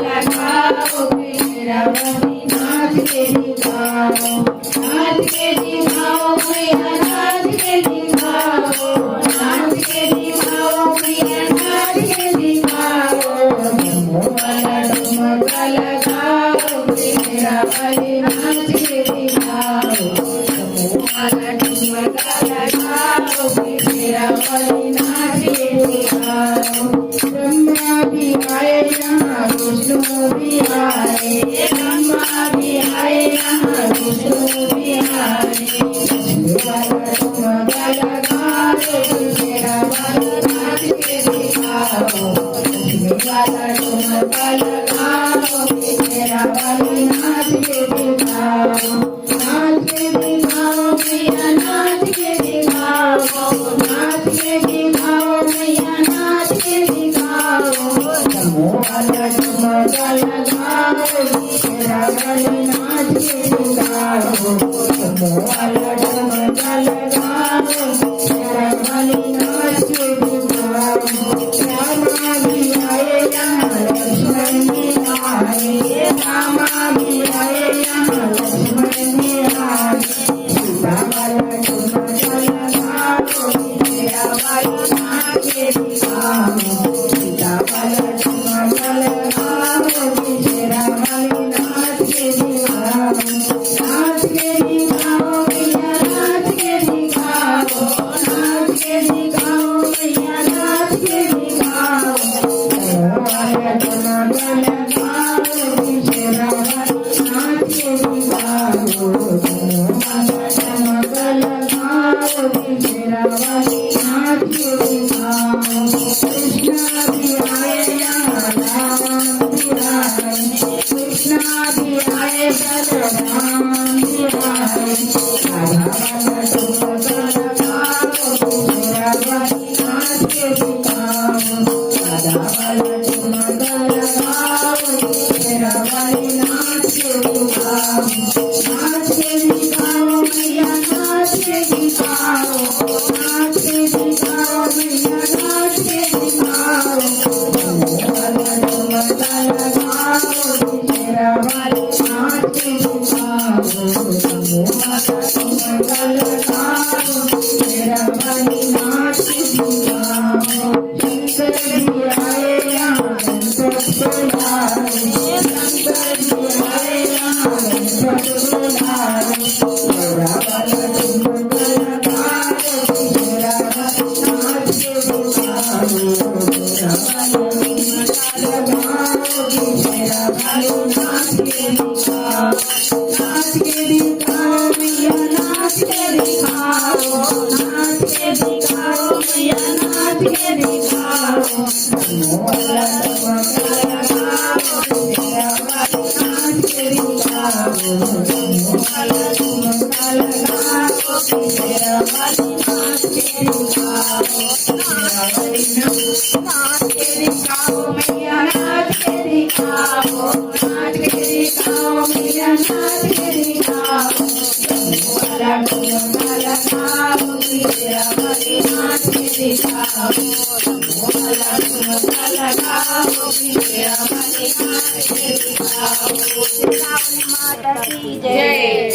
लगाओ मेरा बलि नाच के दिखाओ, नाच के दिखाओ मैया नाच के दिखाओ, नाच के दिखाओ मैया नाच के दिखाओ। वाला ठुमका लगाओ मेरा बलि नाच के दिखाओ, वाला ठुमका लगाओ मेरा बलि नाच के दिखाओ। ब्रह्मा भी आए यहाँ विष्णु भी आए, ब्रह्मा भी आए यहाँ विष्णु भी आए। वाला ठुमका लगाओ मेरा बलि नाच के दिखाओ, वाला ठुमका लगाओ मेरा बलि नाच के दिखाओ। नाच के दिखाओ मैया नाच के दिखाओ, नाच के दिखाओ मैया नाच के दिखाओ। वाला ठुमका लगाओ मेरा बलि नाच के दिखाओ, वाला ठुमका लगाओ मेरा बलि नाच के दिखाओ। रामा भी आए यहाँ लक्ष्मण भी आए, रामा भी आए यहाँ लक्ष्मण भी आए। सीता वाला ठुमका लगाओ मेरा बलि नाच के दिखाओ, सीता वाला ठुमका लगाओ मेरा बलि नाच के दिखाओ। नाच के दिखाओ मैया नाच के दिखाओ, नाच के दिखाओ मैया नाच के दिखाओ। वाला ठुमका लगाओ मेरा बलि नाच के दिखाओ, वाला ठुमका लगाओ मेरा बलि नाच के दिखाओ। कृष्णा भी आए यहाँ राम भी आए, कृष्णा भी आए बलराम भी आए। वाला ठुमका लगाओ मेरा बलि नाच के दिखाओ, वाला ठुमका लगाओ मेरा बलि नाच के दिखाओ। नाच के दिखाओ मैया नाच के दिखाओ, नाच के दिखाओ मैया नाच के दिखाओ। वाला ठुमका लगाओ मेरा बलि नाच के दिखाओ, वाला ठुमका लगाओ मेरा बलि नाच के दिखाओ। शंकर भी आए यहाँ गणपत बुलाए, शंकर भी आए यहाँ गणपत बुलाए। वाला ठुमका लगाओ मेरा बलि नाच के दिखाओ, वाला ठुमका लगाओ मेरा बलि नाच के दिखाओ। नाच के दिखाओ मैया नाच के दिखाओ, नाच के दिखाओ मैया नाच के दिखाओ। वाला ठुमका लगाओ मेरा बलि नाच के दिखाओ, वाला ठुमका लगाओ मेरा बलि नाच के दिखाओ। मेरा बलि नाच के दिखाओ मैया नाच के दिखाओ, नाच के दिखाओ मैया नाच के दिखाओ। वाला ठुमका लगाओ मेरा बलि नाच के दिखाओ, वाला ठुमका लगाओ मेरा बलि नाच के दिखाओ। माता की जय।